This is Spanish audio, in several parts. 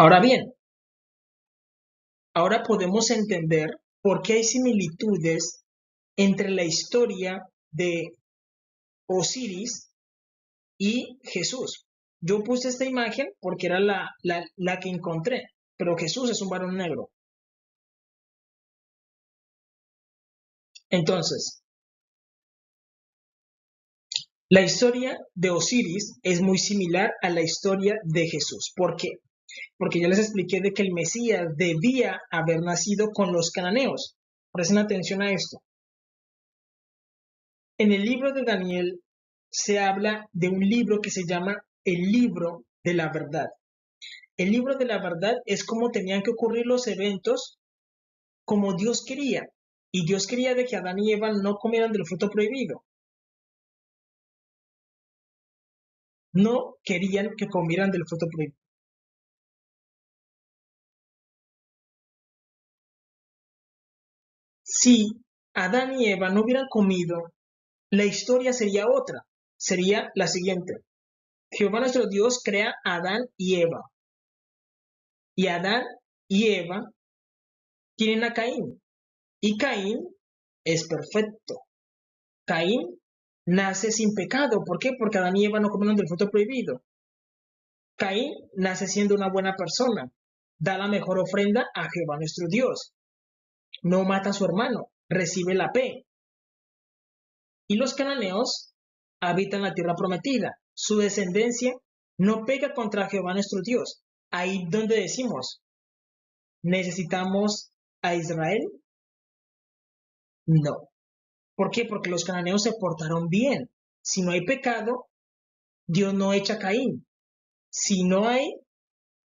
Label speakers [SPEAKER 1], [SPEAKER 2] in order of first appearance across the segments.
[SPEAKER 1] Ahora bien, ahora podemos entender por qué hay similitudes entre la historia de Osiris y Jesús. Yo puse esta imagen porque era la que encontré, pero Jesús es un varón negro. Entonces, la historia de Osiris es muy similar a la historia de Jesús. ¿Por qué? Porque ya les expliqué de que el Mesías debía haber nacido con los cananeos. Presten atención a esto. En el libro de Daniel se habla de un libro que se llama el libro de la verdad. El libro de la verdad es cómo tenían que ocurrir los eventos como Dios quería. Y Dios quería de que Adán y Eva no comieran del fruto prohibido. No querían que comieran del fruto prohibido. Si Adán y Eva no hubieran comido, la historia sería otra. Sería la siguiente. Jehová nuestro Dios crea a Adán y Eva. Y Adán y Eva tienen a Caín. Y Caín es perfecto. Caín nace sin pecado. ¿Por qué? Porque Adán y Eva no comieron del fruto prohibido. Caín nace siendo una buena persona. Da la mejor ofrenda a Jehová nuestro Dios. No mata a su hermano. Recibe la P. Y los cananeos habitan la tierra prometida. Su descendencia no pega contra Jehová nuestro Dios. Ahí donde decimos, ¿necesitamos a Israel? No. ¿Por qué? Porque los cananeos se portaron bien. Si no hay pecado, Dios no echa a Caín. Si no hay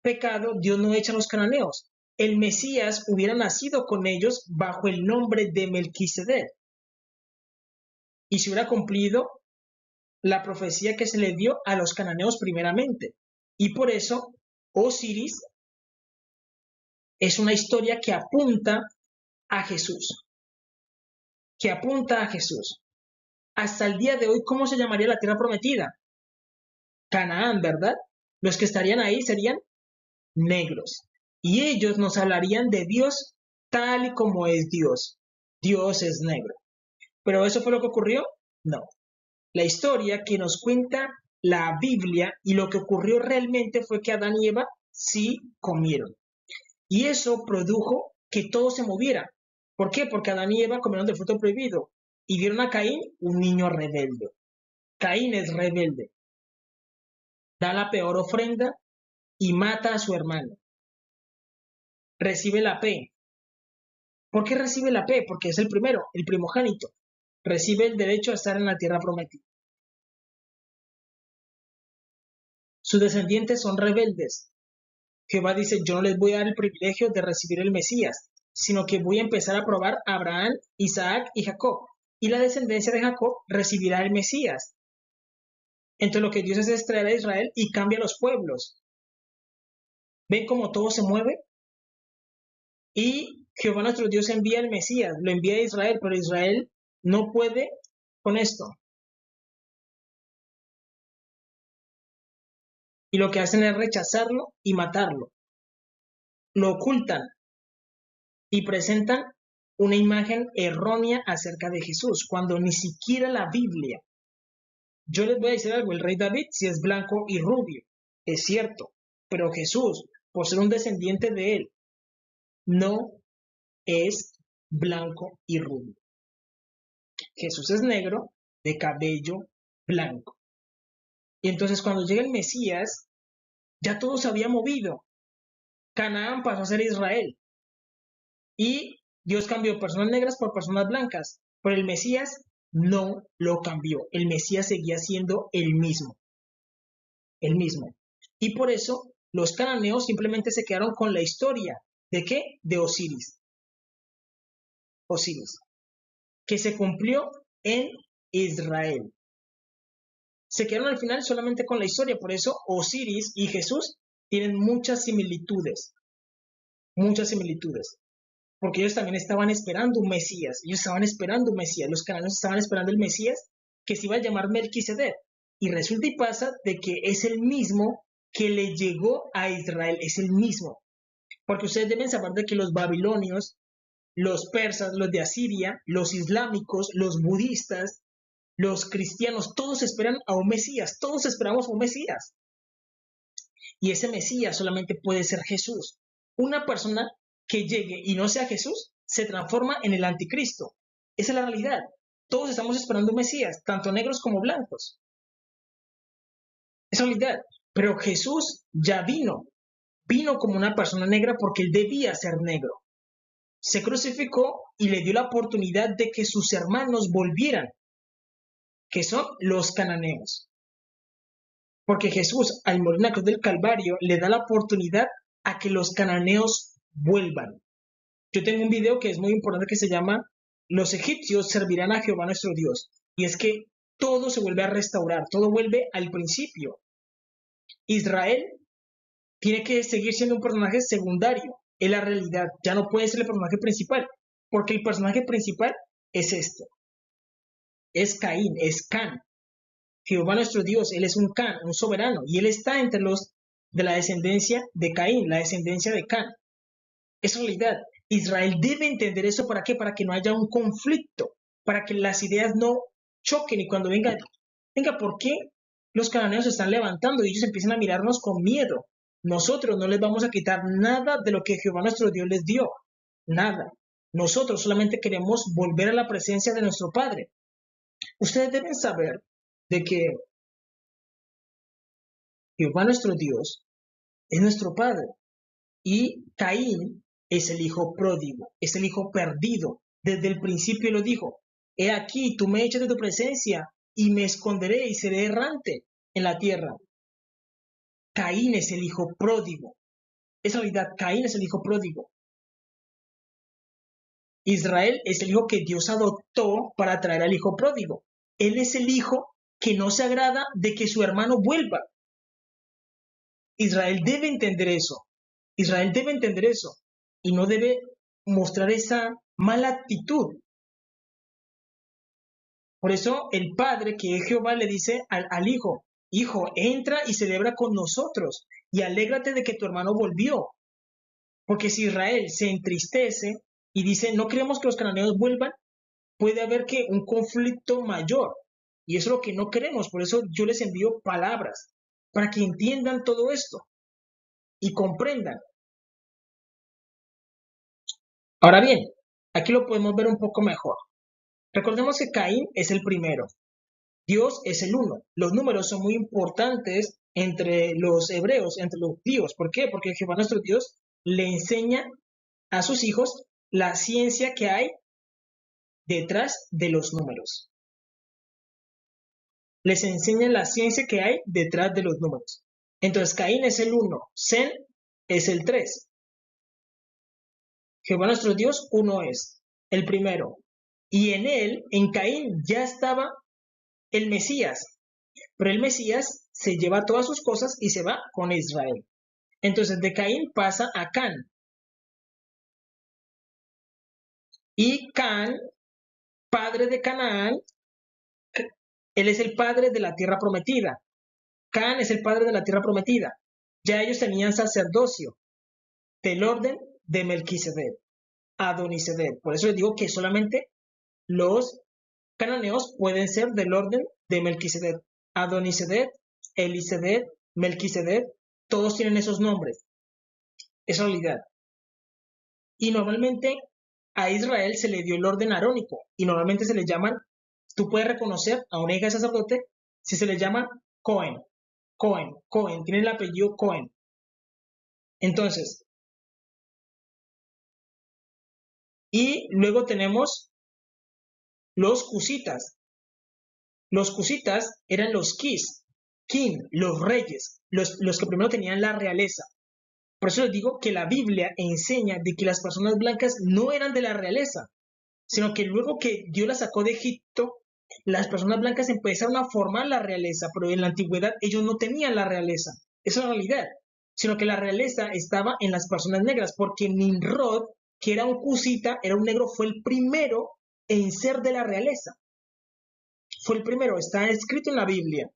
[SPEAKER 1] pecado, Dios no echa a los cananeos. El Mesías hubiera nacido con ellos bajo el nombre de Melquisedec. Y se hubiera cumplido la profecía que se le dio a los cananeos primeramente. Y por eso Osiris es una historia que apunta a Jesús. Que apunta a Jesús. Hasta el día de hoy, ¿cómo se llamaría la tierra prometida? Canaán, ¿verdad? Los que estarían ahí serían negros. Y ellos nos hablarían de Dios tal y como es Dios. Dios es negro. ¿Pero eso fue lo que ocurrió? No. La historia que nos cuenta la Biblia y lo que ocurrió realmente fue que Adán y Eva sí comieron. Y eso produjo que todo se moviera. ¿Por qué? Porque Adán y Eva comieron del fruto prohibido y vieron a Caín un niño rebelde. Caín es rebelde. Da la peor ofrenda y mata a su hermano. Recibe la P. ¿Por qué recibe la P? Porque es el primero, el primogénito. Recibe el derecho a estar en la tierra prometida. Sus descendientes son rebeldes. Jehová dice, yo no les voy a dar el privilegio de recibir el Mesías, sino que voy a empezar a probar a Abraham, Isaac y Jacob. Y la descendencia de Jacob recibirá el Mesías. Entonces lo que Dios hace es traer a Israel y cambia los pueblos. ¿Ven cómo todo se mueve? Y Jehová nuestro Dios envía el Mesías, lo envía a Israel, pero Israel no puede con esto. Y lo que hacen es rechazarlo y matarlo. Lo ocultan y presentan una imagen errónea acerca de Jesús, cuando ni siquiera la Biblia. Yo les voy a decir algo, el rey David sí es blanco y rubio, es cierto, pero Jesús, por ser un descendiente de él, no es blanco y rubio. Jesús es negro, de cabello blanco. Y entonces cuando llega el Mesías, ya todo se había movido. Canaán pasó a ser Israel. Y Dios cambió personas negras por personas blancas. Pero el Mesías no lo cambió. El Mesías seguía siendo el mismo. El mismo. Y por eso los cananeos simplemente se quedaron con la historia. ¿De qué? De Osiris. Osiris. Que se cumplió en Israel. Se quedaron al final solamente con la historia. Por eso Osiris y Jesús tienen muchas similitudes. Muchas similitudes. Porque ellos también estaban esperando un Mesías. Ellos estaban esperando un Mesías. Los cananeos estaban esperando el Mesías que se iba a llamar Melquisedec. Y resulta y pasa de que es el mismo que le llegó a Israel es el mismo. Porque ustedes deben saber de que los babilonios, los persas, los de Asiria, los islámicos, los budistas, los cristianos, todos esperan a un Mesías, todos esperamos a un Mesías. Y ese Mesías solamente puede ser Jesús. Una persona que llegue y no sea Jesús se transforma en el anticristo. Esa es la realidad. Todos estamos esperando un Mesías, tanto negros como blancos. Esa es la realidad. Pero Jesús ya vino como una persona negra porque él debía ser negro. Se crucificó y le dio la oportunidad de que sus hermanos volvieran, que son los cananeos. Porque Jesús, al morir en la cruz del Calvario, le da la oportunidad a que los cananeos vuelvan. Yo tengo un video que es muy importante que se llama Los egipcios servirán a Jehová nuestro Dios. Y es que todo se vuelve a restaurar, todo vuelve al principio. Israel tiene que seguir siendo un personaje secundario. Es la realidad, ya no puede ser el personaje principal, porque el personaje principal es este. Es Caín, es Can. Jehová nuestro Dios, él es un Can, un soberano, y él está entre los de la descendencia de Caín, la descendencia de Can. Es realidad. Israel debe entender eso. ¿Para qué? Para que no haya un conflicto, para que las ideas no choquen y cuando venga, ¿por qué los cananeos se están levantando y ellos empiezan a mirarnos con miedo? Nosotros no les vamos a quitar nada de lo que Jehová nuestro Dios les dio, nada. Nosotros solamente queremos volver a la presencia de nuestro Padre. Ustedes deben saber de que Jehová nuestro Dios es nuestro Padre y Caín es el hijo pródigo, es el hijo perdido. Desde el principio lo dijo: he aquí, tú me echas de tu presencia y me esconderé y seré errante en la tierra. Caín es el hijo pródigo. Es realidad, Caín es el hijo pródigo. Israel es el hijo que Dios adoptó para traer al hijo pródigo. Él es el hijo que no se agrada de que su hermano vuelva. Israel debe entender eso. Israel debe entender eso y no debe mostrar esa mala actitud. Por eso el padre, que es Jehová, le dice al hijo: hijo, entra y celebra con nosotros y alégrate de que tu hermano volvió. Porque si Israel se entristece y dice: no queremos que los cananeos vuelvan, puede haber que un conflicto mayor. Y eso es lo que no queremos. Por eso yo les envío palabras para que entiendan todo esto y comprendan. Ahora bien, aquí lo podemos ver un poco mejor. Recordemos que Caín es el primero. Dios es el uno. Los números son muy importantes entre los hebreos, entre los judíos. ¿Por qué? Porque Jehová nuestro Dios le enseña a sus hijos la ciencia que hay detrás de los números. Les enseña la ciencia que hay detrás de los números. Entonces Caín es el 1, Sem es el 3. Jehová nuestro Dios uno es, el primero. Y en él, en Caín, ya estaba el Mesías. Pero el Mesías se lleva todas sus cosas y se va con Israel. Entonces de Caín pasa a Can. Y Can, padre de Canaán, él es el padre de la tierra prometida. Can es el padre de la tierra prometida. Ya ellos tenían sacerdocio del orden de Melquisedec, Adonisedec. Por eso les digo que solamente los cananeos pueden ser del orden de Melquisedec. Adonisedec, Elisedec, Melquisedec, todos tienen esos nombres. Es realidad. Y normalmente a Israel se le dio el orden arónico y normalmente se le llaman, tú puedes reconocer a una hija de sacerdote si se le llama Cohen. Cohen, tiene el apellido Cohen. Entonces, y luego tenemos los cusitas. Los cusitas eran los king, los reyes, los que primero tenían la realeza. Por eso les digo que la Biblia enseña de que las personas blancas no eran de la realeza, sino que luego que Dios las sacó de Egipto, las personas blancas empezaron a formar la realeza, pero en la antigüedad ellos no tenían la realeza. Esa es la realidad. Sino que la realeza estaba en las personas negras, porque Nimrod, que era un cusita, era un negro, fue el primero en ser de la realeza. Fue el primero, está escrito en la Biblia.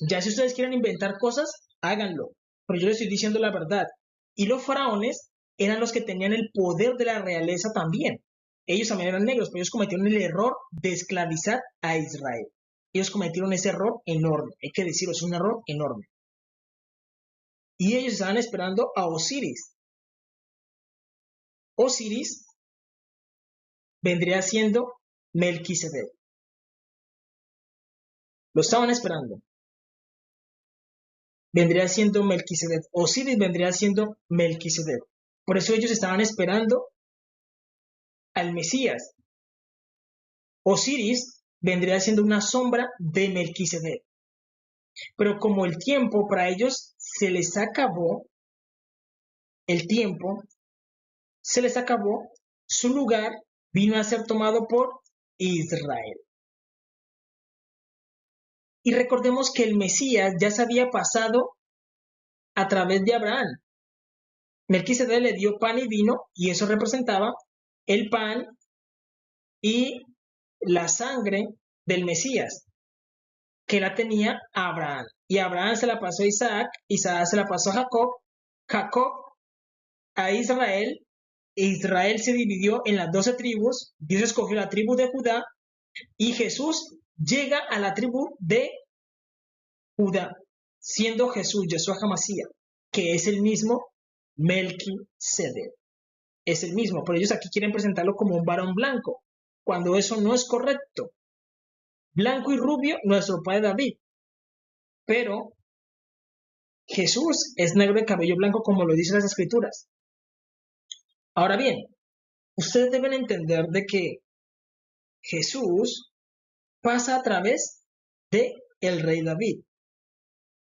[SPEAKER 1] Ya si ustedes quieren inventar cosas, háganlo. Pero yo les estoy diciendo la verdad. Y los faraones eran los que tenían el poder de la realeza también. Ellos también eran negros, pero ellos cometieron el error de esclavizar a Israel. Ellos cometieron ese error enorme. Hay que decirlo, es un error enorme. Y ellos estaban esperando a Osiris. Osiris vendría siendo Melquisedec. Lo estaban esperando. Vendría siendo Melquisedec. Osiris vendría siendo Melquisedec. Por eso ellos estaban esperando al Mesías. Osiris vendría siendo una sombra de Melquisedec. Pero como el tiempo para ellos se les acabó, el tiempo se les acabó, su lugar vino a ser tomado por Israel. Y recordemos que el Mesías ya se había pasado a través de Abraham. Melquisedec le dio pan y vino, y eso representaba el pan y la sangre del Mesías, que la tenía Abraham. Y Abraham se la pasó a Isaac, Isaac se la pasó a Jacob, Jacob a Israel, e Israel se dividió en las 12 tribus, Dios escogió la tribu de Judá, y Jesús llega a la tribu de Judá, siendo Jesús, Yeshua HaMashiach, que es el mismo Melquisedec. Es el mismo, pero ellos aquí quieren presentarlo como un varón blanco, cuando eso no es correcto. Blanco y rubio, nuestro padre David, pero Jesús es negro de cabello blanco, como lo dicen las escrituras. Ahora bien, ustedes deben entender de que Jesús pasa a través de el rey David.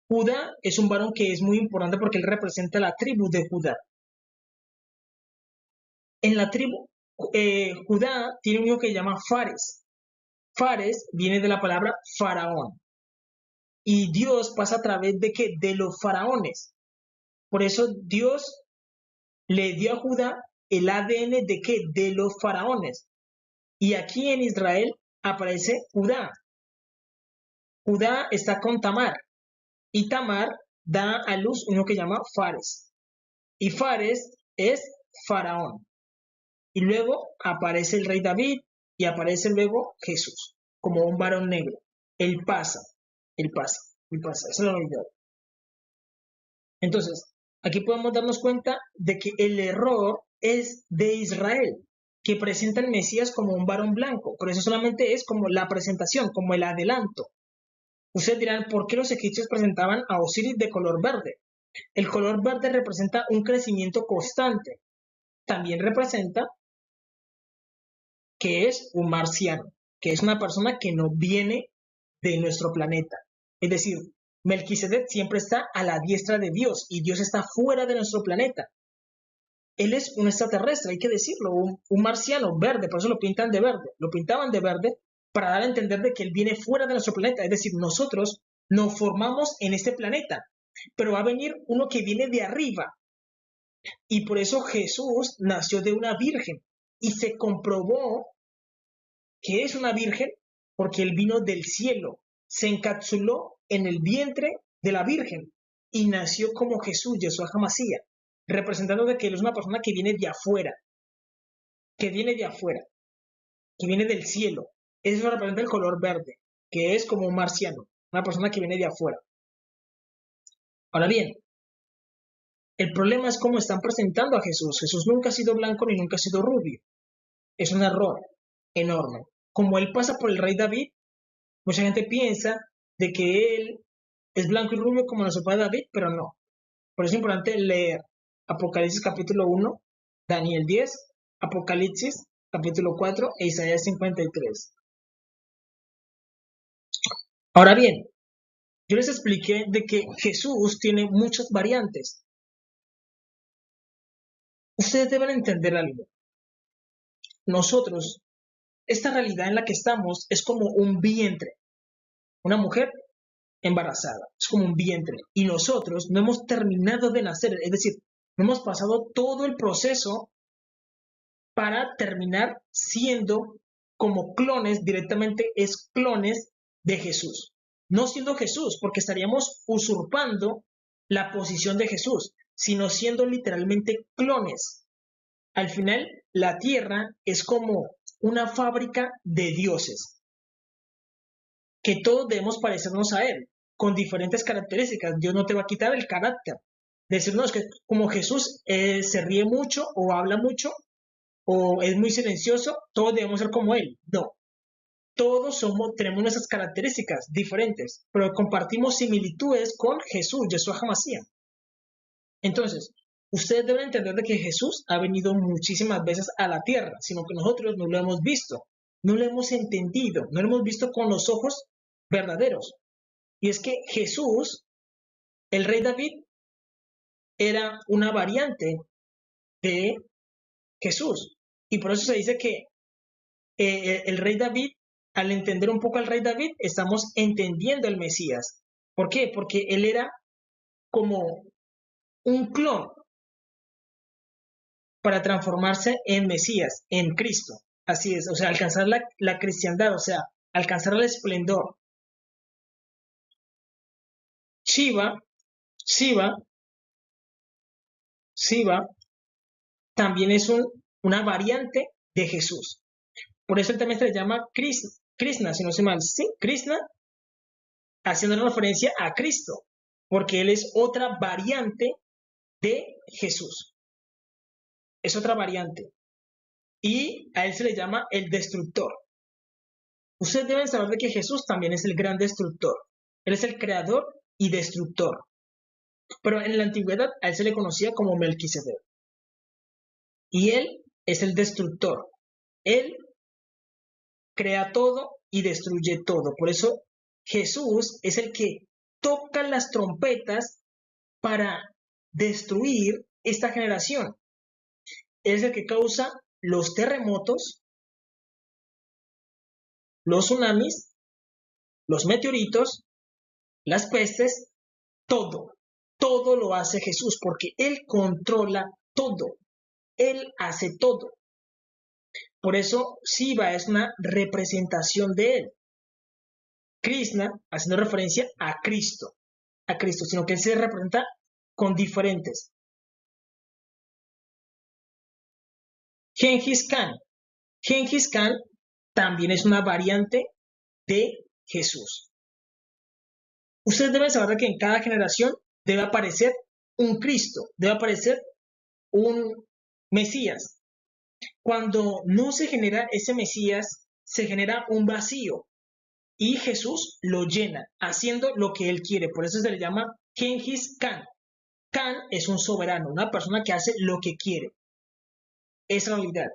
[SPEAKER 1] Judá es un varón que es muy importante porque él representa la tribu de Judá. En la tribu, Judá tiene un hijo que se llama Fares. Fares viene de la palabra faraón. Y Dios pasa a través de ¿qué? De los faraones. Por eso Dios le dio a Judá el ADN de ¿qué? De los faraones. Y aquí en Israel aparece Judá. Judá está con Tamar. Y Tamar da a luz uno que llama Fares. Y Fares es faraón. Y luego aparece el rey David y aparece luego Jesús, como un varón negro. Él pasa, él pasa, él pasa. Esa es la realidad. Entonces, aquí podemos darnos cuenta de que el error es de Israel, que presenta al Mesías como un varón blanco. Pero eso solamente es como la presentación, como el adelanto. Ustedes dirán, ¿por qué los egipcios presentaban a Osiris de color verde? El color verde representa un crecimiento constante. También representa que es un marciano, que es una persona que no viene de nuestro planeta. Es decir, Melquisedec siempre está a la diestra de Dios y Dios está fuera de nuestro planeta. Él es un extraterrestre, hay que decirlo, un marciano verde, por eso lo pintan de verde. Lo pintaban de verde para dar a entender de que él viene fuera de nuestro planeta. Es decir, nosotros nos formamos en este planeta, pero va a venir uno que viene de arriba. Y por eso Jesús nació de una virgen y se comprobó que es una virgen porque él vino del cielo, se encapsuló en el vientre de la virgen y nació como Jesús, Yeshua HaMashiach, representando de que él es una persona que viene de afuera, que viene de afuera, que viene del cielo. Eso representa el color verde, que es como un marciano, una persona que viene de afuera. Ahora bien, el problema es cómo están presentando a Jesús. Jesús nunca ha sido blanco ni nunca ha sido rubio. Es un error enorme. Como él pasa por el rey David, mucha gente piensa de que él es blanco y rubio como nuestro padre David, pero no. Por eso es importante leer Apocalipsis capítulo 1, Daniel 10, Apocalipsis capítulo 4 e Isaías 53. Ahora bien, yo les expliqué de que Jesús tiene muchas variantes. Ustedes deben entender algo. Nosotros, esta realidad en la que estamos es como un vientre. Una mujer embarazada, es como un vientre. Y nosotros no hemos terminado de nacer, es decir, no hemos pasado todo el proceso para terminar siendo como clones, directamente es clones de Jesús. No siendo Jesús, porque estaríamos usurpando la posición de Jesús, sino siendo literalmente clones. Al final, la tierra es como una fábrica de dioses, que todos debemos parecernos a Él, con diferentes características. Dios no te va a quitar el carácter. Decirnos que como Jesús se ríe mucho o habla mucho o es muy silencioso, todos debemos ser como Él. No, todos tenemos nuestras características diferentes, pero compartimos similitudes con Jesús, Yeshua HaMashiach. Entonces, ustedes deben entender de que Jesús ha venido muchísimas veces a la tierra, sino que nosotros no lo hemos visto, no lo hemos entendido, no lo hemos visto con los ojos verdaderos. Y es que Jesús, el rey David, era una variante de Jesús. Y por eso se dice que el rey David, al entender un poco al rey David, estamos entendiendo el Mesías. ¿Por qué? Porque él era como un clon para transformarse en Mesías, en Cristo. Así es, o sea, alcanzar la cristiandad, o sea, alcanzar el esplendor. Shiva, Shiva, Shiva también es una variante de Jesús. Por eso él también se le llama Krishna, si no se mal, sí, Krishna, haciendo referencia a Cristo, porque él es otra variante de Jesús. Es otra variante. Y a él se le llama el destructor. Ustedes deben saber de que Jesús también es el gran destructor. Él es el creador y destructor. Pero en la antigüedad a él se le conocía como Melquisedec. Y él es el destructor. Él crea todo y destruye todo. Por eso Jesús es el que toca las trompetas para destruir esta generación. Es el que causa los terremotos, los tsunamis, los meteoritos, las pestes, todo. Todo lo hace Jesús porque Él controla todo. Él hace todo. Por eso Shiva es una representación de Él. Krishna, haciendo referencia a Cristo, sino que Él se representa con diferentes. Genghis Khan. Genghis Khan también es una variante de Jesús. Ustedes deben saber que en cada generación debe aparecer un Cristo, debe aparecer un Mesías. Cuando no se genera ese Mesías, se genera un vacío y Jesús lo llena, haciendo lo que Él quiere. Por eso se le llama Genghis Khan. Khan es un soberano, una persona que hace lo que quiere. Es realidad.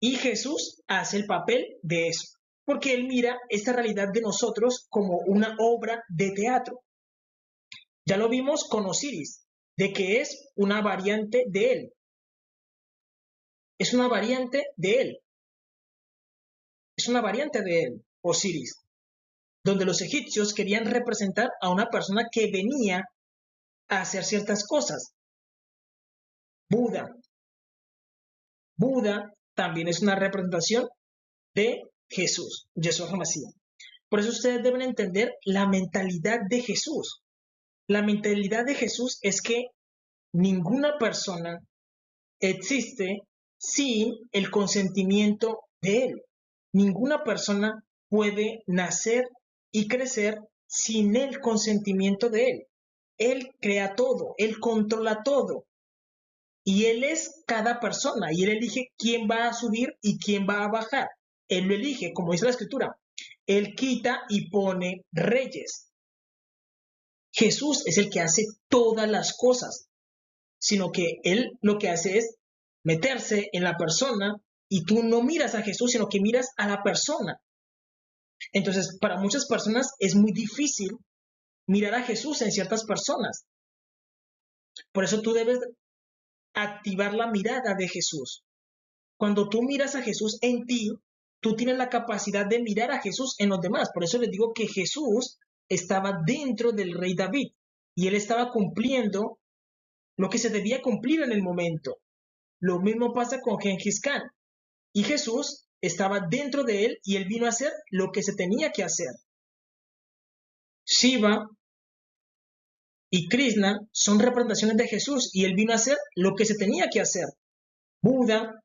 [SPEAKER 1] Y Jesús hace el papel de eso, porque Él mira esta realidad de nosotros como una obra de teatro. Ya lo vimos con Osiris, de que es una variante de Él. Es una variante de Él. Es una variante de Él, Osiris, donde los egipcios querían representar a una persona que venía a hacer ciertas cosas. Buda. Buda también es una representación de Jesús, Yeshua HaMashiach. Por eso ustedes deben entender la mentalidad de Jesús. La mentalidad de Jesús es que ninguna persona existe sin el consentimiento de Él. Ninguna persona puede nacer y crecer sin el consentimiento de Él. Él crea todo, Él controla todo. Y Él es cada persona y Él elige quién va a subir y quién va a bajar. Él lo elige, como dice la Escritura. Él quita y pone reyes. Jesús es el que hace todas las cosas, sino que Él lo que hace es meterse en la persona y tú no miras a Jesús, sino que miras a la persona. Entonces, para muchas personas es muy difícil mirar a Jesús en ciertas personas. Por eso tú debes activar la mirada de Jesús. Cuando tú miras a Jesús en ti, tú tienes la capacidad de mirar a Jesús en los demás. Por eso les digo que Jesús estaba dentro del rey David y él estaba cumpliendo lo que se debía cumplir en el momento. Lo mismo pasa con Genghis Khan. Y Jesús estaba dentro de él y él vino a hacer lo que se tenía que hacer. Shiva y Krishna son representaciones de Jesús y él vino a hacer lo que se tenía que hacer. Buda,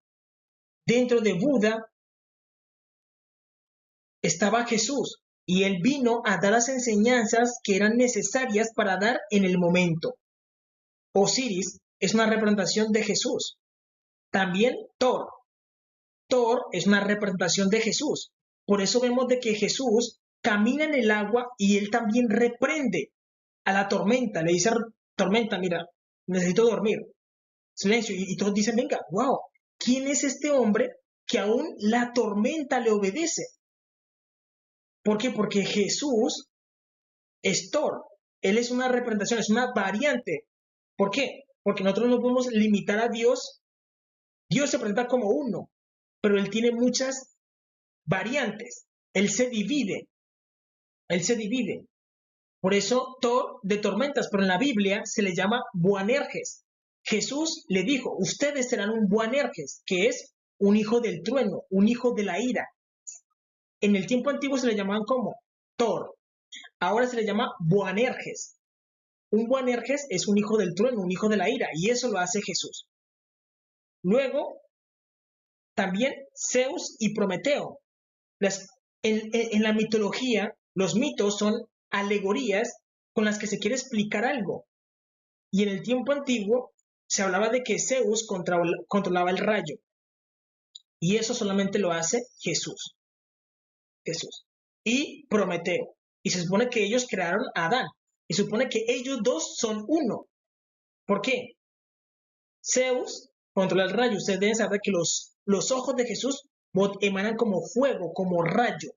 [SPEAKER 1] dentro de Buda estaba Jesús y él vino a dar las enseñanzas que eran necesarias para dar en el momento. Osiris es una representación de Jesús. También Thor. Thor es una representación de Jesús. Por eso vemos de que Jesús camina en el agua y él también reprende a la tormenta. Le dice, tormenta, mira, necesito dormir. Silencio. Y todos dicen, venga, wow, ¿quién es este hombre que aún la tormenta le obedece? ¿Por qué? Porque Jesús es Thor. Él es una representación, es una variante. ¿Por qué? Porque nosotros no podemos limitar a Dios. Dios se presenta como uno, pero él tiene muchas variantes. Él se divide. Él se divide. Por eso Thor de tormentas, pero en la Biblia se le llama Boanerges. Jesús le dijo, ustedes serán un Boanerges, que es un hijo del trueno, un hijo de la ira. En el tiempo antiguo se le llamaban como Thor. Ahora se le llama Boanerges. Un Boanerges es un hijo del trueno, un hijo de la ira, y eso lo hace Jesús. Luego, también Zeus y Prometeo. En la mitología, los mitos son alegorías con las que se quiere explicar algo. Y en el tiempo antiguo se hablaba de que Zeus controlaba el rayo. Y eso solamente lo hace Jesús. Jesús. Y Prometeo. Y se supone que ellos crearon a Adán. Y se supone que ellos dos son uno. ¿Por qué? Zeus controla el rayo. Ustedes deben saber que los ojos de Jesús emanan como fuego, como rayo.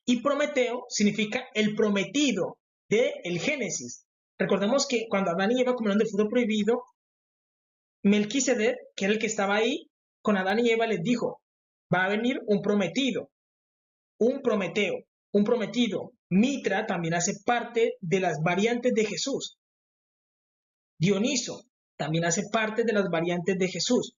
[SPEAKER 1] Y Prometeo significa el prometido del Génesis. Recordemos que cuando Adán y Eva comieron del fruto prohibido, Melquisedec, que era el que estaba ahí, con Adán y Eva les dijo, va a venir un prometido, un Prometeo, un prometido. Mitra también hace parte de las variantes de Jesús. Dioniso también hace parte de las variantes de Jesús.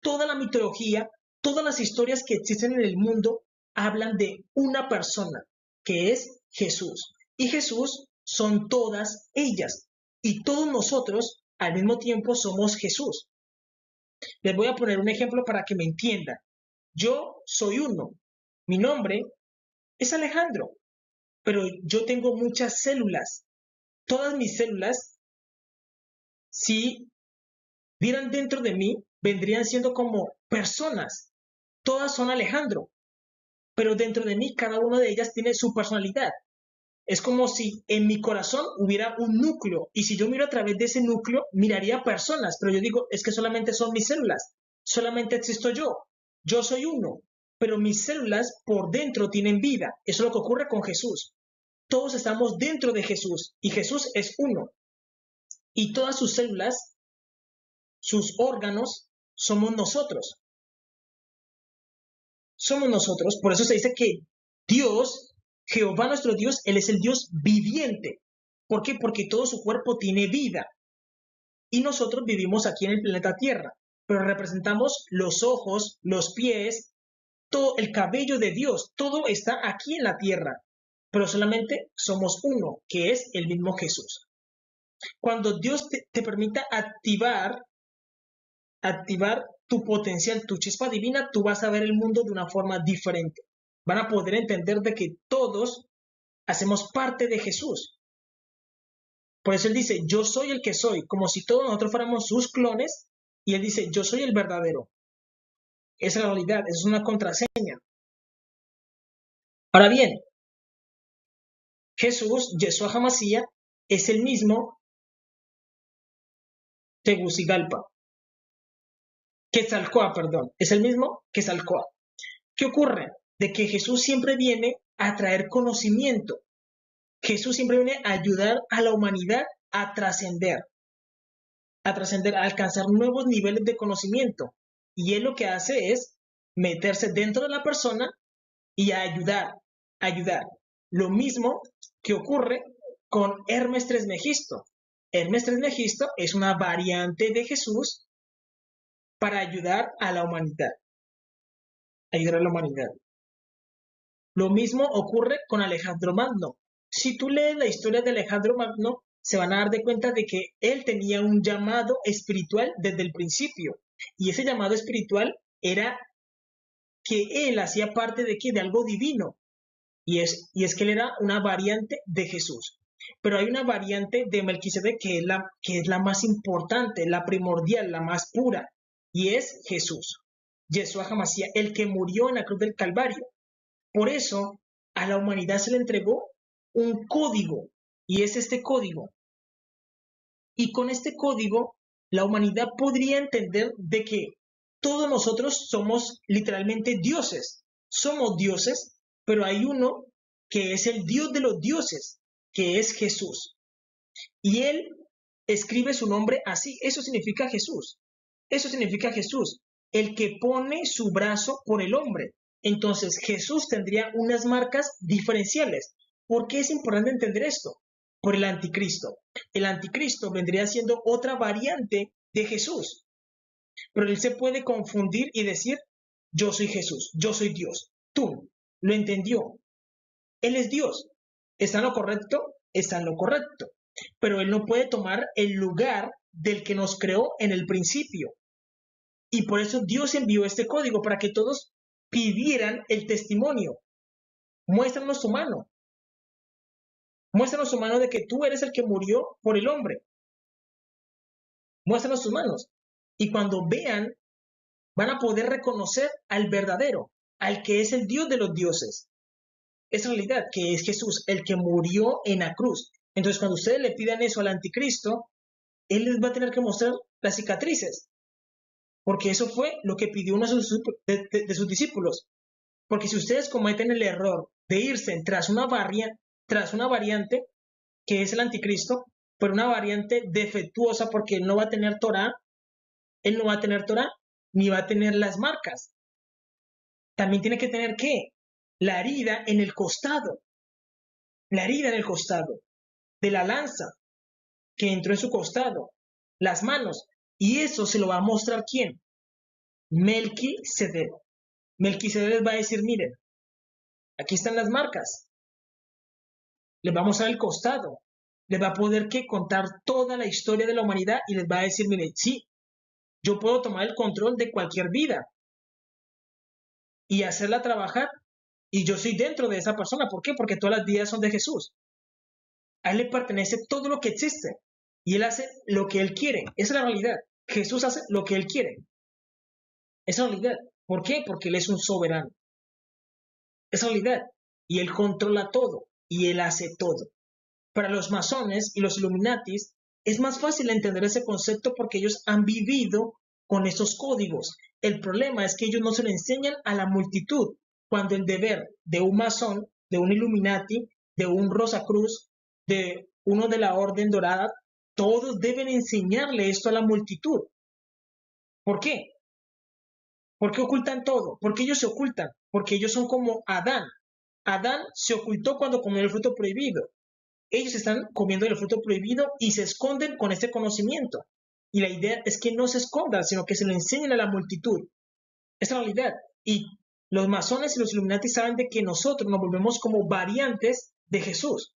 [SPEAKER 1] Toda la mitología, todas las historias que existen en el mundo hablan de una persona, que es Jesús. Y Jesús son todas ellas. Y todos nosotros, al mismo tiempo, somos Jesús. Les voy a poner un ejemplo para que me entiendan. Yo soy uno. Mi nombre es Alejandro, pero yo tengo muchas células. Todas mis células, si vieran dentro de mí, vendrían siendo como personas. Todas son Alejandro, pero dentro de mí cada una de ellas tiene su personalidad. Es como si en mi corazón hubiera un núcleo y si yo miro a través de ese núcleo, miraría personas, pero yo digo, es que solamente son mis células, solamente existo yo. Yo soy uno, pero mis células por dentro tienen vida. Eso es lo que ocurre con Jesús. Todos estamos dentro de Jesús y Jesús es uno. Y todas sus células, sus órganos, somos nosotros. Somos nosotros. Por eso se dice que Dios, Jehová nuestro Dios, Él es el Dios viviente. ¿Por qué? Porque todo su cuerpo tiene vida. Y nosotros vivimos aquí en el planeta Tierra, pero representamos los ojos, los pies, todo el cabello de Dios. Todo está aquí en la Tierra, pero solamente somos uno, que es el mismo Jesús. Cuando Dios te permita activar tu potencial, tu chispa divina, tú vas a ver el mundo de una forma diferente. Van a poder entender de que todos hacemos parte de Jesús. Por eso Él dice, yo soy el que soy, como si todos nosotros fuéramos sus clones, y Él dice, yo soy el verdadero. Esa es la realidad, esa es una contraseña. Ahora bien, Jesús, Yeshua HaMashiach, es el mismo Tegucigalpa. Quetzalcóatl, perdón, es el mismo Quetzalcóatl. ¿Qué ocurre? De que Jesús siempre viene a traer conocimiento. Jesús siempre viene a ayudar a la humanidad a trascender, a alcanzar nuevos niveles de conocimiento. Y Él lo que hace es meterse dentro de la persona y ayudar. Lo mismo que ocurre con Hermes Trismegisto. Hermes Trismegisto es una variante de Jesús para ayudar a la humanidad. Lo mismo ocurre con Alejandro Magno. Si tú lees la historia de Alejandro Magno, se van a dar de cuenta de que él tenía un llamado espiritual desde el principio. Y ese llamado espiritual era que él hacía parte de, ¿qué? De algo divino. Y es que él era una variante de Jesús. Pero hay una variante de Melquisedec que es la más importante, la primordial, la más pura, y es Jesús. Yeshua HaMashiach, el que murió en la cruz del Calvario. Por eso a la humanidad se le entregó un código, y es este código. Y con este código, la humanidad podría entender de que todos nosotros somos literalmente dioses. Somos dioses, pero hay uno que es el Dios de los dioses, que es Jesús. Y él escribe su nombre así. Eso significa Jesús. Eso significa Jesús, el que pone su brazo por el hombre. Entonces Jesús tendría unas marcas diferenciales. ¿Por qué es importante entender esto? Por el anticristo. El anticristo vendría siendo otra variante de Jesús. Pero él se puede confundir y decir, yo soy Jesús, yo soy Dios. Tú, lo entendió. Él es Dios. ¿Está en lo correcto? Está en lo correcto. Pero él no puede tomar el lugar del que nos creó en el principio. Y por eso Dios envió este código para que todos pidieran el testimonio. Muéstranos tu mano. Muéstranos tu mano de que tú eres el que murió por el hombre. Muéstranos tus manos. Y cuando vean, van a poder reconocer al verdadero, al que es el Dios de los dioses. Esa realidad, que es Jesús, el que murió en la cruz. Entonces, cuando ustedes le pidan eso al anticristo, él les va a tener que mostrar las cicatrices. Porque eso fue lo que pidió uno de sus discípulos. Porque si ustedes cometen el error de irse tras una variante, que es el anticristo, pero una variante defectuosa porque él no va a tener Torah, ni va a tener las marcas. También tiene que tener, ¿qué? La herida en el costado. La herida en el costado de la lanza que entró en su costado. Las manos. Y eso se lo va a mostrar ¿quién? Melquisedec. Melquisedec les va a decir, miren, aquí están las marcas. Les va a mostrar el costado. Les va a poder contar toda la historia de la humanidad y les va a decir, miren, sí, yo puedo tomar el control de cualquier vida y hacerla trabajar. Y yo soy dentro de esa persona. ¿Por qué? Porque todas las vidas son de Jesús. A él le pertenece todo lo que existe. Y él hace lo que él quiere. Esa es la realidad. Jesús hace lo que él quiere. Esa es la realidad. ¿Por qué? Porque él es un soberano. Esa es la realidad. Y él controla todo. Y él hace todo. Para los masones y los Illuminatis es más fácil entender ese concepto porque ellos han vivido con esos códigos. El problema es que ellos no se lo enseñan a la multitud, cuando el deber de un masón, de un Illuminati, de un Rosacruz, de uno de la Orden Dorada, todos deben enseñarle esto a la multitud. ¿Por qué? ¿Por qué ocultan todo? ¿Por qué ellos se ocultan? Porque ellos son como Adán. Adán se ocultó cuando comió el fruto prohibido. Ellos están comiendo el fruto prohibido y se esconden con este conocimiento. Y la idea es que no se escondan, sino que se lo enseñen a la multitud. Esa es la realidad. Y los masones y los Illuminati saben de que nosotros nos volvemos como variantes de Jesús.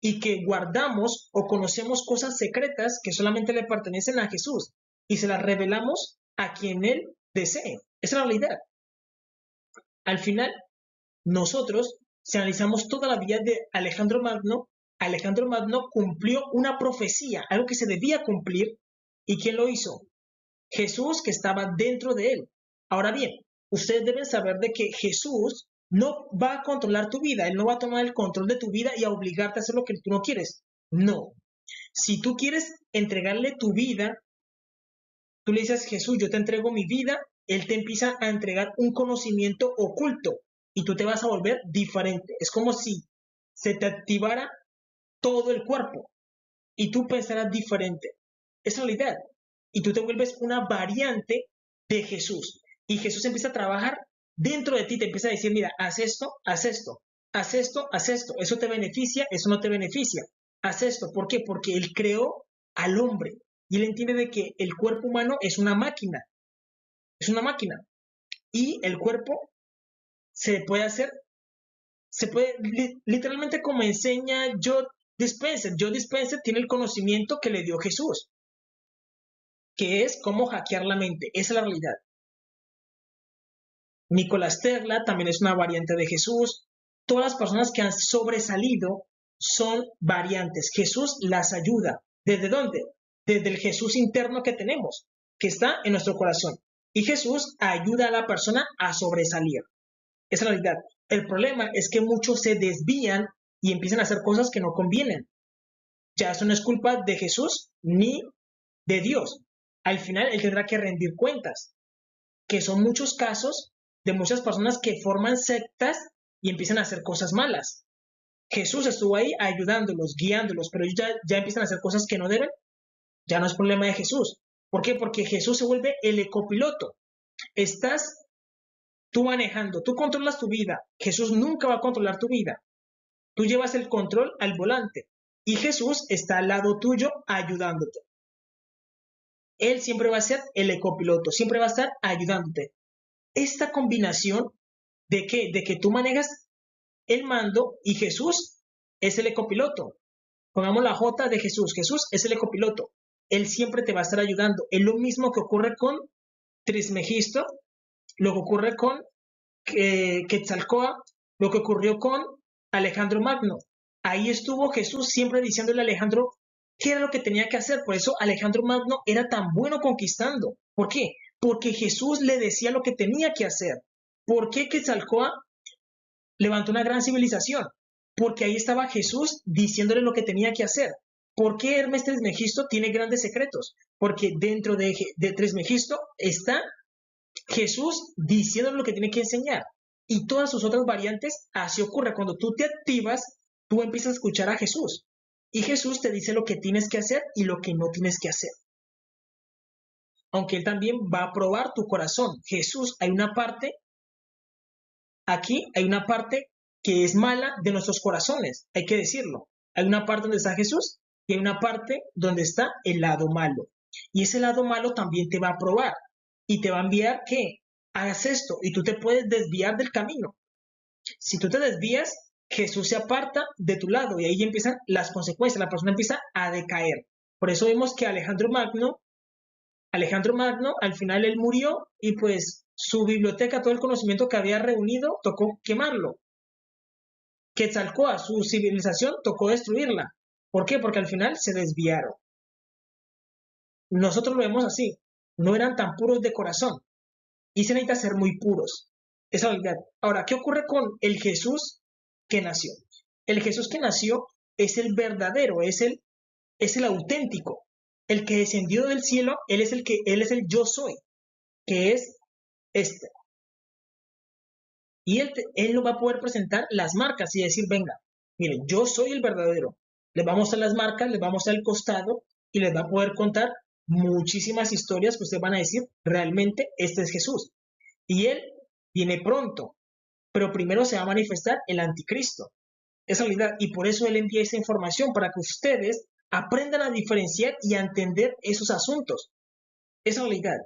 [SPEAKER 1] Y que guardamos o conocemos cosas secretas que solamente le pertenecen a Jesús. Y se las revelamos a quien Él desee. Esa es la realidad. Al final, nosotros, si analizamos toda la vida de Alejandro Magno cumplió una profecía, algo que se debía cumplir. ¿Y quién lo hizo? Jesús, que estaba dentro de él. Ahora bien, ustedes deben saber de que Jesús no va a controlar tu vida. Él no va a tomar el control de tu vida y a obligarte a hacer lo que tú no quieres. No. Si tú quieres entregarle tu vida, tú le dices, Jesús, yo te entrego mi vida, Él te empieza a entregar un conocimiento oculto y tú te vas a volver diferente. Es como si se te activara todo el cuerpo y tú pensarás diferente. Es realidad. Y tú te vuelves una variante de Jesús. Y Jesús empieza a trabajar dentro de ti, te empieza a decir, mira, haz esto, haz esto, haz esto, haz esto. Eso te beneficia, eso no te beneficia. Haz esto. ¿Por qué? Porque Él creó al hombre. Y Él entiende de que el cuerpo humano es una máquina. Es una máquina. Y el cuerpo se puede hacer, literalmente como enseña Jod Joe Dispenza tiene el conocimiento que le dio Jesús, que es cómo hackear la mente. Esa es la realidad. Nicolás Tesla también es una variante de Jesús. Todas las personas que han sobresalido son variantes. Jesús las ayuda. ¿Desde dónde? Desde el Jesús interno que tenemos, que está en nuestro corazón. Y Jesús ayuda a la persona a sobresalir. Esa es la realidad. El problema es que muchos se desvían y empiezan a hacer cosas que no convienen. Ya eso no es culpa de Jesús ni de Dios. Al final él tendrá que rendir cuentas, que son muchos casos de muchas personas que forman sectas y empiezan a hacer cosas malas. Jesús estuvo ahí ayudándolos, guiándolos, pero ellos ya empiezan a hacer cosas que no deben. Ya no es problema de Jesús. ¿Por qué? Porque Jesús se vuelve el ecopiloto. Estás tú manejando, tú controlas tu vida. Jesús nunca va a controlar tu vida. Tú llevas el control al volante y Jesús está al lado tuyo ayudándote. Él siempre va a ser el ecopiloto, siempre va a estar ayudándote. Esta combinación de que tú manejas el mando y Jesús es el ecopiloto. Pongamos la J de Jesús. Jesús es el ecopiloto. Él siempre te va a estar ayudando. Es lo mismo que ocurre con Trismegisto, lo que ocurre con Quetzalcóatl, lo que ocurrió con Alejandro Magno. Ahí estuvo Jesús siempre diciéndole a Alejandro qué era lo que tenía que hacer. Por eso Alejandro Magno era tan bueno conquistando. ¿Por qué? Porque Jesús le decía lo que tenía que hacer. ¿Por qué Quetzalcóatl levantó una gran civilización? Porque ahí estaba Jesús diciéndole lo que tenía que hacer. ¿Por qué Hermes Trismegisto tiene grandes secretos? Porque dentro de Trismegisto está Jesús diciéndole lo que tiene que enseñar. Y todas sus otras variantes, así ocurre. Cuando tú te activas, tú empiezas a escuchar a Jesús. Y Jesús te dice lo que tienes que hacer y lo que no tienes que hacer. Aunque Él también va a probar tu corazón. Jesús, hay una parte, aquí hay una parte que es mala de nuestros corazones, hay que decirlo. Hay una parte donde está Jesús y hay una parte donde está el lado malo. Y ese lado malo también te va a probar y te va a enviar que hagas esto y tú te puedes desviar del camino. Si tú te desvías, Jesús se aparta de tu lado y ahí empiezan las consecuencias, la persona empieza a decaer. Por eso vemos que Alejandro Magno, al final él murió y pues su biblioteca, todo el conocimiento que había reunido, tocó quemarlo. Quetzalcóatl, su civilización, tocó destruirla. ¿Por qué? Porque al final se desviaron. Nosotros lo vemos así. No eran tan puros de corazón. Y se necesita ser muy puros. Esa es la realidad. Ahora, ¿qué ocurre con el Jesús que nació? El Jesús que nació es el verdadero, es el auténtico. El que descendió del cielo, él es el yo soy, que es este. Y él no va a poder presentar las marcas y decir, venga, miren, yo soy el verdadero. Les va a mostrar las marcas, les va a mostrar el costado y les va a poder contar muchísimas historias que ustedes van a decir, realmente este es Jesús. Y él viene pronto, pero primero se va a manifestar el anticristo. Esa realidad. Y por eso él envía esa información para que ustedes aprendan a diferenciar y a entender esos asuntos. Esa realidad.